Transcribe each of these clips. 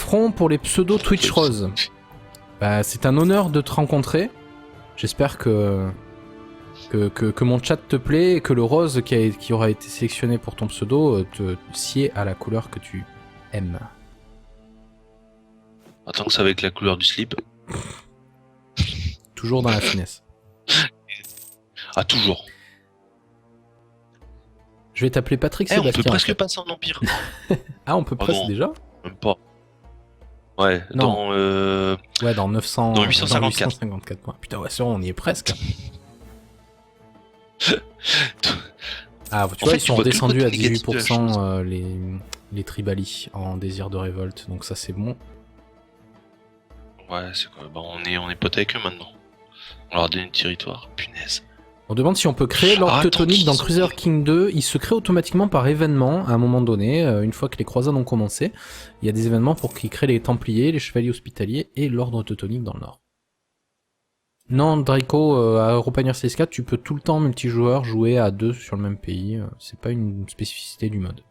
front pour les pseudo Twitch Rose. Bah, c'est un honneur de te rencontrer. J'espère que mon chat te plaît et que le rose qui aura été sélectionné pour ton pseudo te sied à la couleur que tu aimes. Attends que ça avec la couleur du slip. Toujours dans la finesse. Ah, toujours. Je vais t'appeler Patrick On Sébastien. peut presque passer en empire. Ah, on peut presque non. déjà. Même pas. Ouais, non. Ouais, dans 900... Dans 854. 854 points. Putain, ouais, c'est vrai, on y est presque. Ah, tu vois, ils sont redescendus à 18% les Tribali en désir de révolte, donc ça c'est bon. Ouais, c'est quoi, bah on est potes avec eux maintenant. On leur a donné le territoire, punaise. On demande si on peut créer Lord Teutonic dans Crusader King 2. Il se crée automatiquement par événement à un moment donné, une fois que les croisades ont commencé. Il y a des événements pour qu'ils créent les Templiers, les Chevaliers Hospitaliers et l'Ordre Teutonique dans le Nord. Non, Draco, à Europa Universalis 4, tu peux tout le temps multijoueur jouer à 2 sur le même pays. C'est pas une spécificité du mode.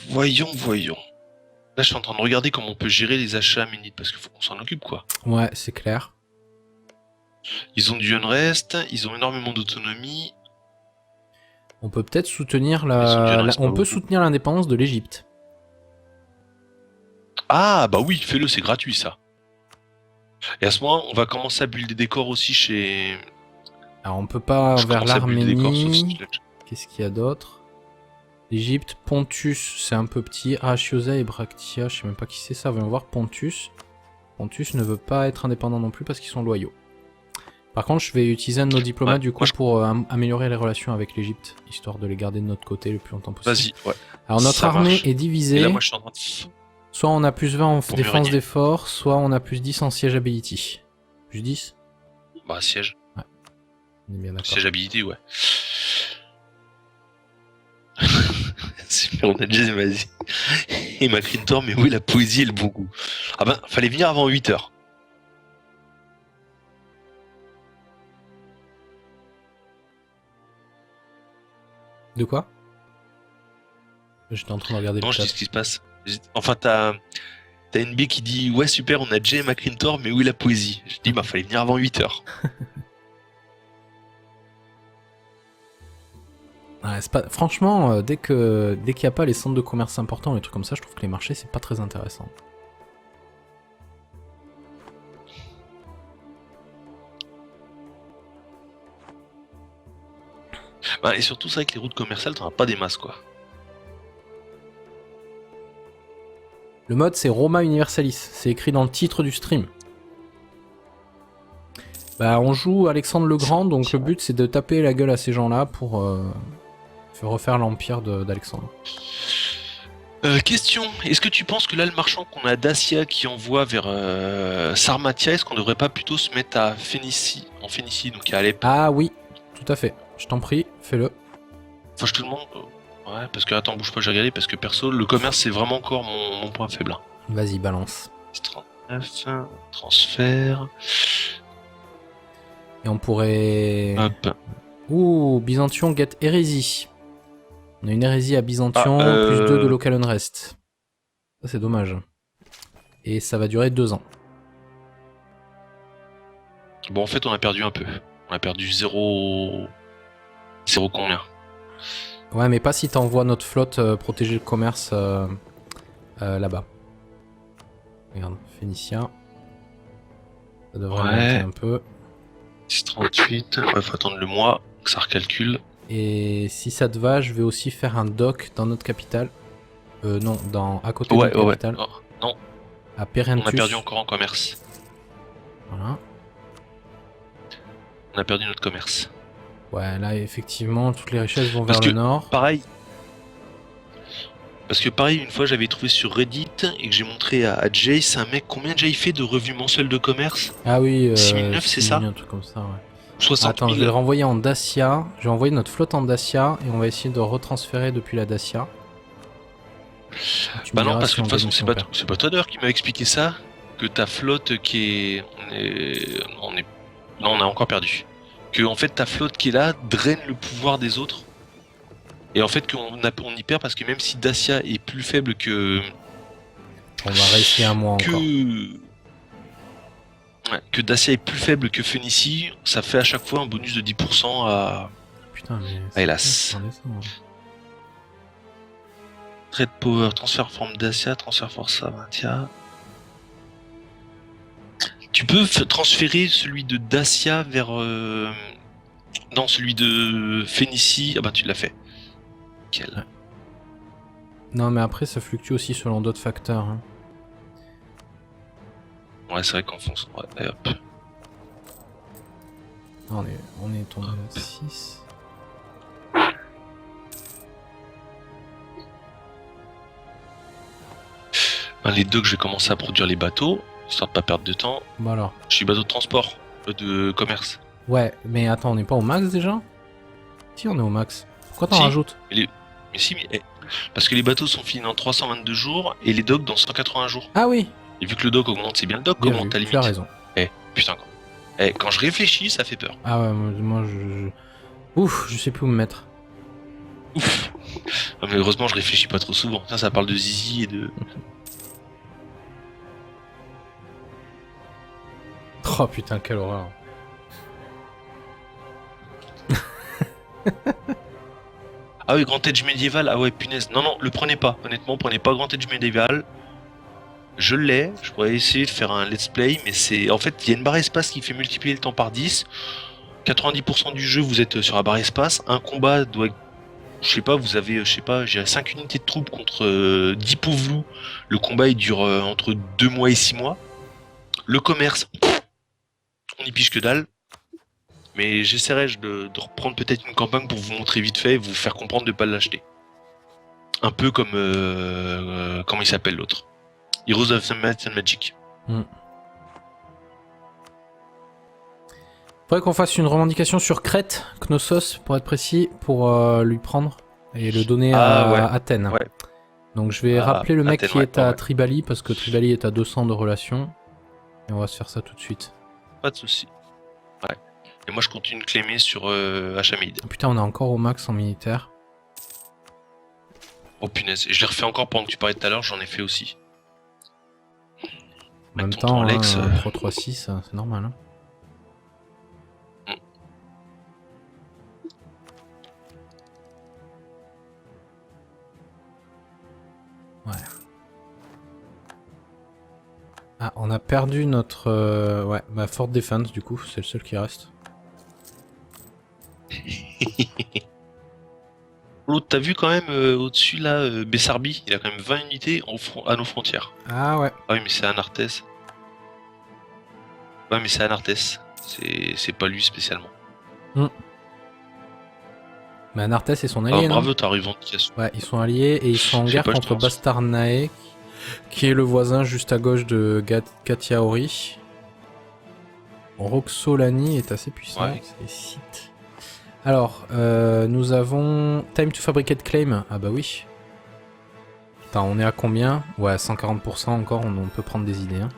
Voyons. Là, je suis en train de regarder comment on peut gérer les achats à Ménite, parce qu'il faut qu'on s'en occupe, quoi. Ouais, c'est clair. Ils ont du unrest, ils ont énormément d'autonomie. On peut peut-être soutenir on peut soutenir l'indépendance de l'Égypte. Ah, bah oui, fais-le, c'est gratuit, ça. Et à ce moment, on va commencer à build des décors aussi chez... Alors, on peut pas vers l'Arménie. Qu'est-ce qu'il y a d'autre? L'Égypte, Pontus, c'est un peu petit. Arachiosa et Bractia, je sais même pas qui c'est ça. Voyons voir Pontus. Pontus ne veut pas être indépendant non plus parce qu'ils sont loyaux. Par contre, je vais utiliser un de nos diplomates pour améliorer les relations avec l'Égypte, histoire de les garder de notre côté le plus longtemps possible. Vas-y, ouais. Alors notre armée est divisée. Et là, moi, je suis en train de... Soit on a plus 20 en défense d'effort, soit on a plus 10 en siège ability. Plus 10? Bah, siège. Ouais. On est bien d'accord. Siège ability, ouais. On a déjà, vas-y. Et ma Crintor, mais oui, la poésie et le bon goût. Ah ben, fallait venir avant 8h. De quoi? J'étais en train de regarder le chat. Non, je dis ce qui se passe. Enfin, t'as NB qui dit ouais, super, on a Jay et Macrintor, mais oui, la poésie. Je dis bah, fallait venir avant 8h. Ouais, pas... Franchement, dès qu'il n'y a pas les centres de commerce importants, les trucs comme ça, je trouve que les marchés, c'est pas très intéressant. Bah, et surtout, c'est vrai que les routes commerciales, t'en as pas des masses, quoi. Le mode, c'est Roma Universalis. C'est écrit dans le titre du stream. Bah, on joue Alexandre le Grand, donc le but, c'est de taper la gueule à ces gens-là pour refaire l'empire d'Alexandre. Question, est-ce que tu penses que là, le marchand qu'on a Dacia qui envoie vers Sarmatia, est-ce qu'on devrait pas plutôt se mettre à Phénicie, donc à Alep? Ah oui, tout à fait. Je t'en prie, fais-le. Enfin, je te demande... Ouais, parce que, attends, bouge pas, j'ai regardé, parce que perso, le commerce, c'est vraiment encore mon point faible. Vas-y, balance. 39, transfert... Et on pourrait... Hop. Ouh, Byzantion get hérésie. On a une hérésie à Byzantion, plus 2 de local unrest. Ça, c'est dommage. Et ça va durer 2 ans. Bon, en fait, on a perdu un peu. On a perdu 0... 0 combien? Ouais, mais pas si t'envoies notre flotte protéger le commerce là-bas. Regarde, Phénicia. Ça devrait monter un peu. 638, ouais, faut attendre le mois, que ça recalcule. Et si ça te va, je vais aussi faire un dock dans notre capitale. Non, à côté de notre capitale. Oh, non. À Perentus. On a perdu encore en commerce. Voilà. On a perdu notre commerce. Ouais, là, effectivement, toutes les richesses vont vers le nord. Pareil. Parce que pareil, une fois j'avais trouvé sur Reddit et que j'ai montré à Jay, c'est un mec, combien déjà il fait de revues mensuelles de commerce? Ah oui, 6009, c'est ça? Un truc comme ça, ouais. 60 Attends, 000. je vais le renvoyer en Dacia. Je vais envoyer notre flotte en Dacia et on va essayer de retransférer depuis la Dacia. Bah non, parce que de toute façon, c'est pas toi d'ailleurs qui m'avait expliqué ça, que ta flotte qui est... Non, on a encore perdu. Que en fait ta flotte qui est là draine le pouvoir des autres. Et en fait, on y perd parce que même si Dacia est plus faible que... On va rester un mois encore. Ouais, que Dacia est plus faible que Phénicie, ça fait à chaque fois un bonus de 10% à... Putain, mais... Ah, hélas. Trade Power, transfert forme Dacia, transfert force Sarmatia. Tu peux transférer celui de Dacia vers... Non, celui de Phénicie. Ah bah tu l'as fait. Nickel. Ouais. Non, mais après, ça fluctue aussi selon d'autres facteurs. Hein. Ouais, c'est vrai qu'en fonce. Ouais, et hop. On est tombé à 6. Ben, les deux que je vais commencer à produire les bateaux, histoire de pas perdre de temps. Bon alors. Je suis bateau de transport, de commerce. Ouais, mais attends, on n'est pas au max déjà? Si, on est au max. Pourquoi t'en rajoutes? Mais si, mais... Parce que les bateaux sont finis dans 322 jours et les docks dans 180 jours. Ah oui. Et vu que le dock augmente, c'est bien le dock Bien augmente vu, ta limite. tu as raison. Putain, quand je réfléchis, ça fait peur. Ah ouais, moi je... Ouf, je sais plus où me mettre. Ouf. Ah, mais heureusement, je réfléchis pas trop souvent. Ça parle de zizi et de... Oh putain, quelle horreur. Ah oui, Grand Edge médiéval, ah ouais, punaise. Non, le prenez pas. Honnêtement, prenez pas Grand Edge médiéval. Je l'ai, je pourrais essayer de faire un let's play, mais c'est... En fait, il y a une barre espace qui fait multiplier le temps par 10. 90% du jeu, vous êtes sur la barre espace. Un combat doit... Je sais pas, vous avez, j'ai 5 unités de troupes contre 10 pauvres loups. Le combat, il dure entre 2 mois et 6 mois. Le commerce, on y pige que dalle. Mais j'essaierai de reprendre peut-être une campagne pour vous montrer vite fait et vous faire comprendre de ne pas l'acheter. Un peu comme... comment il s'appelle l'autre? Heroes of the Might and Magic. Faudrait qu'on fasse une revendication sur Crète, Knossos, pour être précis, pour lui prendre et le donner à Athènes. Ouais. Donc je vais rappeler le mec Athènes, qui est à Tribali, parce que Tribali est à 200 de relations. Et on va se faire ça tout de suite. Pas de soucis. Ouais. Et moi je continue de claimer sur Achamide. Oh, putain, on est encore au max en militaire. Oh punaise, je l'ai refait encore pendant que tu parlais tout à l'heure, j'en ai fait aussi. En même temps, Alex, 3-3-6, c'est normal. Hein. Ouais. Ah, on a perdu notre... ouais, bah Fort Defense du coup, c'est le seul qui reste. L'autre, t'as vu quand même au-dessus là, Bessarbi, il a quand même 20 unités à nos frontières. Ah ouais. Ah oui, mais c'est Anarthès. Ouais, mais c'est Anarthès. C'est pas lui spécialement. Mais Anarthès et son allié, non? Bravo, ta revendication. Ouais, ils sont alliés et ils sont en guerre contre Bastarnae, qui est le voisin juste à gauche de Katiaori. Roxolani est assez puissant avec ses sites. Alors, nous avons Time to Fabricate Claim. Ah bah oui. Attends, on est à combien? Ouais, 140% encore, on peut prendre des idées. Hein.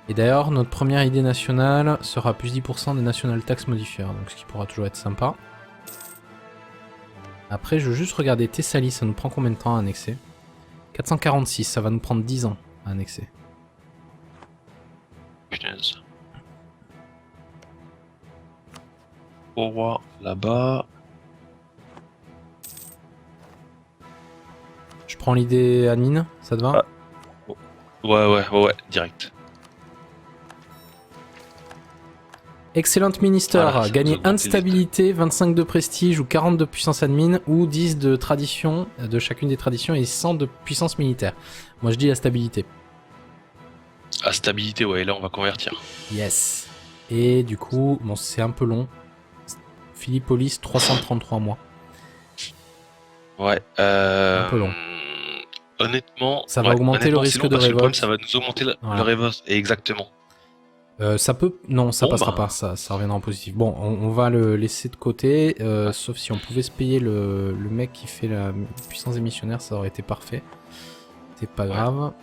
Et d'ailleurs, notre première idée nationale sera plus 10% des National Tax Modifiers, donc ce qui pourra toujours être sympa. Après, je veux juste regarder Thessalie, ça nous prend combien de temps à annexer? 446, ça va nous prendre 10 ans à annexer. Punaise. Au roi, là-bas. Je prends l'idée à Nîmes, ça te va? Ouais, direct. Excellent Minister, gagner 1 de stabilité, 25 de prestige ou 40 de puissance admin ou 10 de tradition de chacune des traditions et 100 de puissance militaire. Moi je dis la stabilité. À stabilité, ouais, là on va convertir. Yes. Et du coup, bon c'est un peu long. Philippolis, 333 mois. Ouais, un peu long. Honnêtement, ça va augmenter le risque de révolte. Ça va nous augmenter le révolte, exactement. Ça peut... Non, ça passera pas, ça reviendra en positif. Bon, on va le laisser de côté, sauf si on pouvait se payer le mec qui fait la puissance émissionnaire, ça aurait été parfait. C'est pas grave.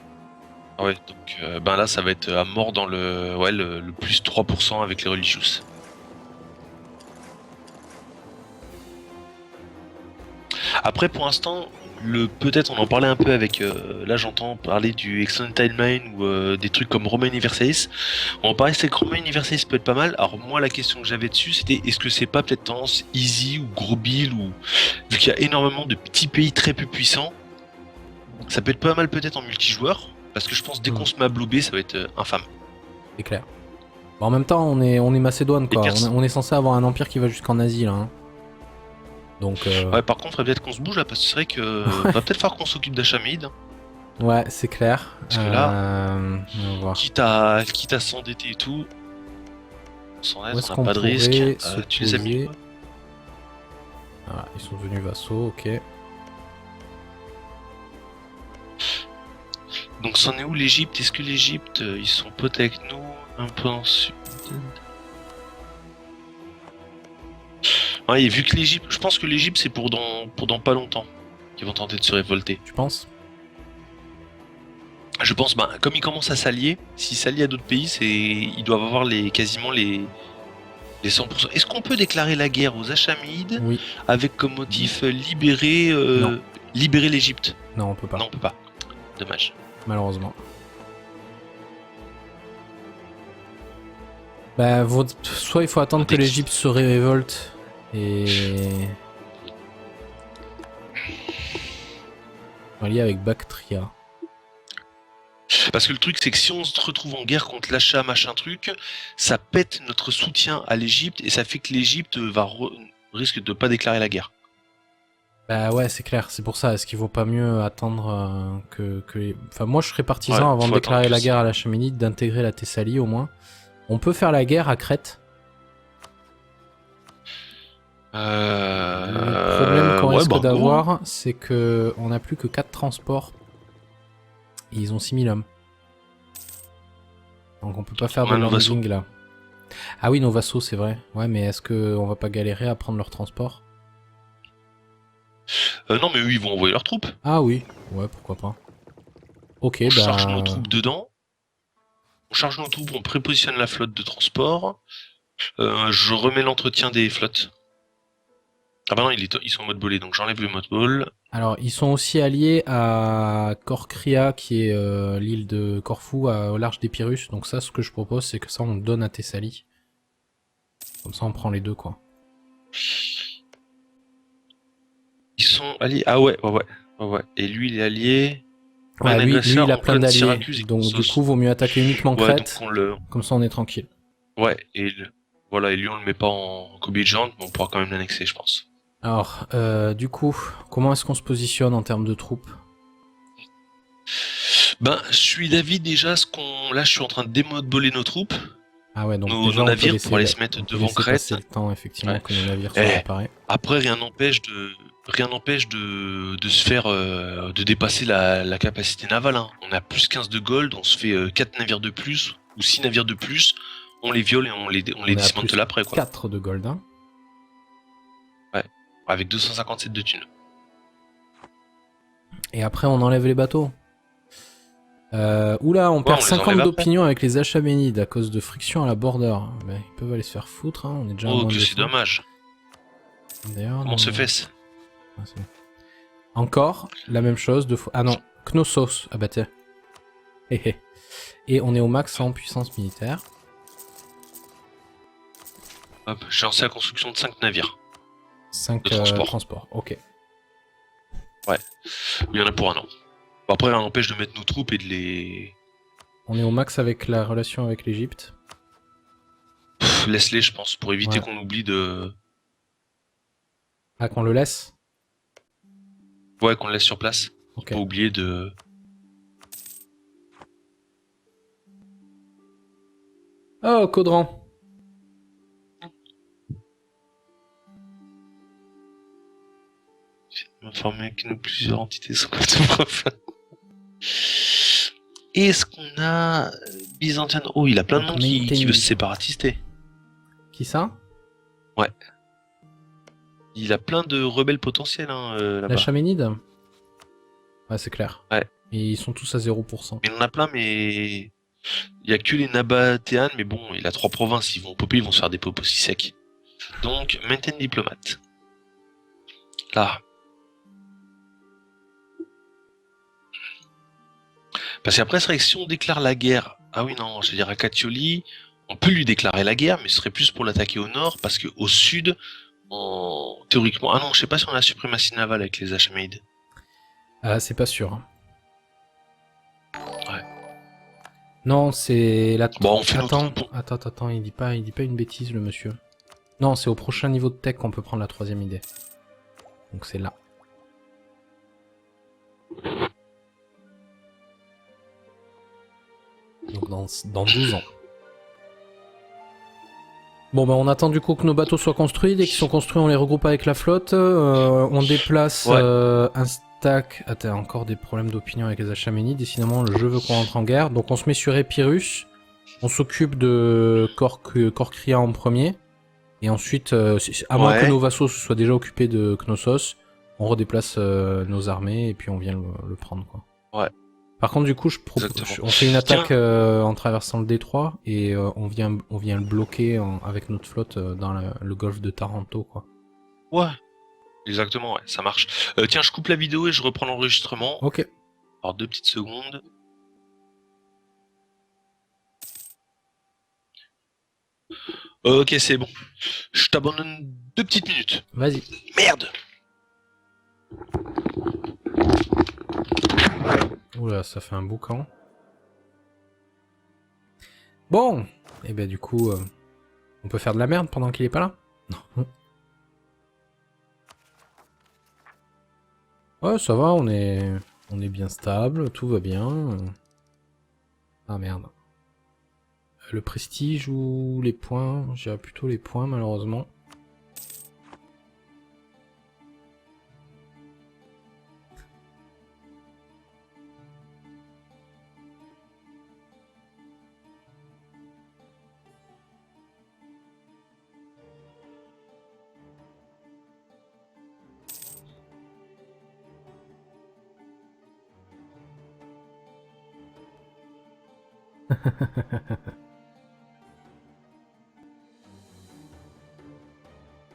Ouais, donc là ça va être à mort dans le plus 3% avec les religious. Après, pour l'instant, peut-être on en parlait un peu avec. Là, j'entends parler du Extended Timeline ou des trucs comme Roma Universalis. On parlait c'est que Roma Universalis peut être pas mal. Alors, moi, la question que j'avais dessus, c'était est-ce que c'est pas peut-être tendance easy ou gros bill ou. Vu qu'il y a énormément de petits pays très peu puissants, ça peut être pas mal peut-être en multijoueur. Parce que je pense dès qu'on se met à blobber, ça va être infâme. C'est clair. Bon, en même temps, on est Macédoine, quoi. Et On est censé avoir un empire qui va jusqu'en Asie, là. Hein. Donc. Ouais, par contre, il faudrait peut-être qu'on se bouge là, parce que c'est vrai que. Va peut-être falloir qu'on s'occupe d'Achamide. Ouais, c'est clair. Parce que là, on va voir. quitte à s'endetter et tout, sans Où être, est-ce on qu'on n'a pas de risque. pourrait Tu les as mis s'opposer quoi? Ah, ils sont devenus vassaux, ok. Donc, c'en est où l'Egypte? Est-ce que l'Egypte, ils sont potes avec nous? Un peu en sud. Ouais, et vu que l'Egypte, je pense que l'Egypte c'est pour dans pas longtemps qu'ils vont tenter de se révolter. Tu penses? Je pense, bah, comme ils commencent à s'allier, s'ils s'allient à d'autres pays, ils doivent avoir quasiment les 100%. Est-ce qu'on peut déclarer la guerre aux Hachamides Oui. avec comme motif libérer l'Égypte? Non, on peut pas. Non, on peut pas. Dommage. Malheureusement. Bah, soit il faut attendre que l'Égypte se révolte et. On va lier avec Bactria. Parce que le truc, c'est que si on se retrouve en guerre contre l'achat, machin truc, ça pète notre soutien à l'Égypte et ça fait que l'Égypte risque de pas déclarer la guerre. Bah ouais, c'est clair, c'est pour ça. Est-ce qu'il vaut pas mieux attendre que Enfin, moi je serais partisan avant de déclarer la guerre à la Chaménide, d'intégrer la Thessalie au moins. On peut faire la guerre à Crète. Le problème qu'on risque d'avoir, c'est que on n'a plus que 4 transports. Et ils ont 6000 hommes. Donc on peut pas faire de landing là. Ah oui, nos vassaux, c'est vrai. Ouais, mais est-ce qu'on va pas galérer à prendre leur transport? Non, mais eux, ils vont envoyer leurs troupes. Ah oui, ouais, pourquoi pas. Ok, on charge nos troupes dedans. On charge nos troupes, on prépositionne la flotte de transport. Je remets l'entretien des flottes. Ah bah non, ils sont en mode bolé, donc j'enlève le mode ball. Alors, ils sont aussi alliés à Corcria, qui est l'île de Corfou, au large d'Épirus. Donc ça, ce que je propose, c'est que ça, on le donne à Thessalie. Comme ça, on prend les deux, quoi. Ils sont alliés. Ah ouais. Et lui, il est allié. Ouais, lui, il a plein d'alliés. Donc du coup, vaut mieux attaquer uniquement Crète. Comme ça, on est tranquille. Ouais, et voilà, et lui, on le met pas en co-belligérant, mais on pourra quand même l'annexer, je pense. Alors, du coup, comment est-ce qu'on se positionne en termes de troupes? Ben, je suis d'avis déjà, là, je suis en train de démodeler nos troupes. Ah ouais, donc nos navires pour aller se mettre devant Crète. C'est le temps, effectivement, que nos navires soient préparés. Après, rien n'empêche de se faire de dépasser la capacité navale. Hein. On a plus 15 de gold, on se fait 4 navires de plus ou 6 navires de plus, on les viole et on les dismantele après, quoi. 4 de gold, hein. Ouais, avec 257 de thunes. Et après, on enlève les bateaux. Oula, on perd 50 d'opinion avec les Achabénides à cause de friction à la border. Ben, ils peuvent aller se faire foutre, hein. On est déjà Oh, que c'est dommage. D'ailleurs, comment se fait-ce? Encore la même chose deux fois. Ah non, Knossos. Ah bah tiens. Et on est au max en puissance militaire. Hop, j'ai lancé la construction de 5 navires. 5 transports, ok. Ouais, il y en a pour un an. Bon, après, on empêche de mettre nos troupes et de les... On est au max avec la relation avec l'Égypte. Laisse-les, je pense, pour éviter qu'on oublie de... Ah, qu'on le laisse? Ouais, qu'on le laisse sur place. Okay. Pas oublier de... Oh, Caudran. M'informer que plusieurs entités sont profanes. Est-ce qu'on a Byzantine? Oh, il a plein de monde qui veut se séparatister. Qui ça? Ouais. Il a plein de rebelles potentiels, hein, là-bas. La Chaménide? Ouais, c'est clair. Ouais. Et ils sont tous à 0%. Il en a plein, mais... Il y a que les Nabatéanes, mais bon, il a 3 provinces, ils vont popper, ils vont se faire des pop aussi secs. Donc, maintain diplomate. Là. Parce qu'après, c'est vrai que si on déclare la guerre... Ah oui, non, je veux dire, à Catioli, on peut lui déclarer la guerre, mais ce serait plus pour l'attaquer au nord, parce que au sud, théoriquement... Ah non, je sais pas si on a la suprématie navale avec les Achaménides. Ah, c'est pas sûr. Hein. Ouais. Non, c'est la... Bon, on fait Attends, il dit pas une bêtise, le monsieur. Non, c'est au prochain niveau de tech qu'on peut prendre la troisième idée. Donc c'est là. Donc dans 12 ans. Bon bah on attend du coup que nos bateaux soient construits. Dès qu'ils sont construits, on les regroupe avec la flotte. On déplace un stack... Attends, encore des problèmes d'opinion avec les Achaménides. Décidément, le jeu veut qu'on rentre en guerre. Donc on se met sur Épirus. On s'occupe de Corcria en premier. Et ensuite, à moins que nos vassaux se soient déjà occupés de Knossos, on redéplace nos armées et puis on vient le prendre, quoi. Ouais. Par contre, du coup, on fait une attaque en traversant le détroit et on vient le bloquer avec notre flotte dans le golfe de Taranto, quoi. Ouais, exactement, ouais, ça marche. Tiens, je coupe la vidéo et je reprends l'enregistrement. Ok. Alors 2 petites secondes. Ok, c'est bon. Je t'abandonne 2 petites minutes. Vas-y. Merde! Oula, ça fait un boucan. Bon, et ben du coup, on peut faire de la merde pendant qu'il est pas là. Non. Ouais, ça va, on est bien stable, tout va bien. Ah merde. Le prestige ou les points? J'irais plutôt les points, malheureusement.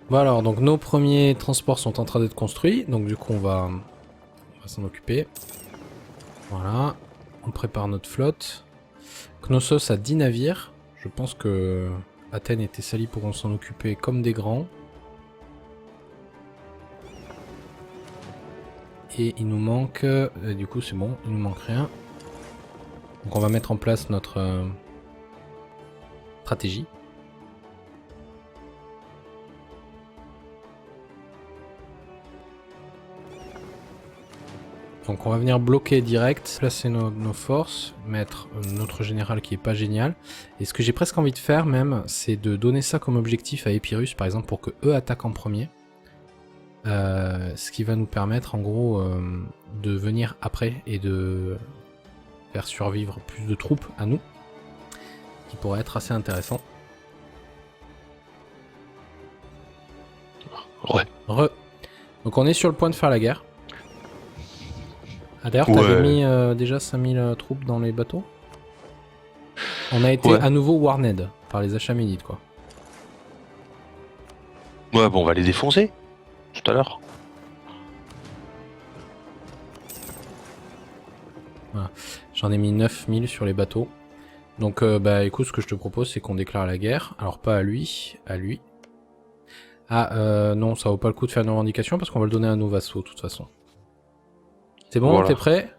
Bon alors, donc nos premiers transports sont en train d'être construits, donc du coup on va s'en occuper. Voilà, on prépare notre flotte. Knossos a 10 navires, je pense que Athènes et Thessalie pourront s'en occuper comme des grands. Et il nous manque, du coup c'est bon, il nous manque rien. Donc on va mettre en place notre stratégie. Donc on va venir bloquer direct, placer nos forces, mettre notre général qui est pas génial. Et ce que j'ai presque envie de faire même, c'est de donner ça comme objectif à Épirus par exemple pour que eux attaquent en premier. Ce qui va nous permettre en gros de venir après et de faire survivre plus de troupes à nous. Qui pourrait être assez intéressant. Ouais. Donc on est sur le point de faire la guerre. Ah, d'ailleurs, t'avais mis déjà 5000 troupes dans les bateaux. On a été à nouveau warned par les Achaménides, quoi. Ouais, bon, on va les défoncer tout à l'heure. Voilà. J'en ai mis 9000 sur les bateaux. Donc, bah écoute, ce que je te propose, c'est qu'on déclare la guerre. Alors, pas à lui, à lui. Ah, non, ça vaut pas le coup de faire une revendication parce qu'on va le donner à nos vassaux, de toute façon. C'est bon, voilà. T'es prêt?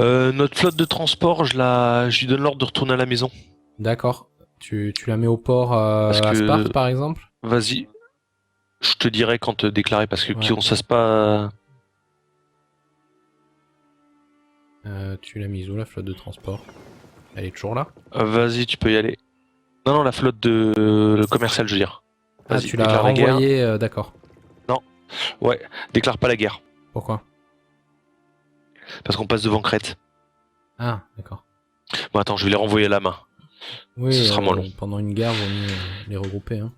Notre flotte de transport, je lui donne l'ordre de retourner à la maison. D'accord. Tu la mets au port à Sparte, par exemple? Vas-y. Je te dirai quand te déclarer, parce que qu'on se fasse pas... Tu l'as mise où, la flotte de transport? Elle est toujours là? Vas-y, tu peux y aller. Non, la flotte de commerciale, je veux dire. Ah, tu l'as renvoyée, d'accord. Non. Ouais, déclare pas la guerre. Pourquoi? Parce qu'on passe devant Crète. Ah, d'accord. Bon, attends, je vais les renvoyer à la main. Oui, ce sera moins long. Pendant une guerre, vaut mieux les regrouper. Hein.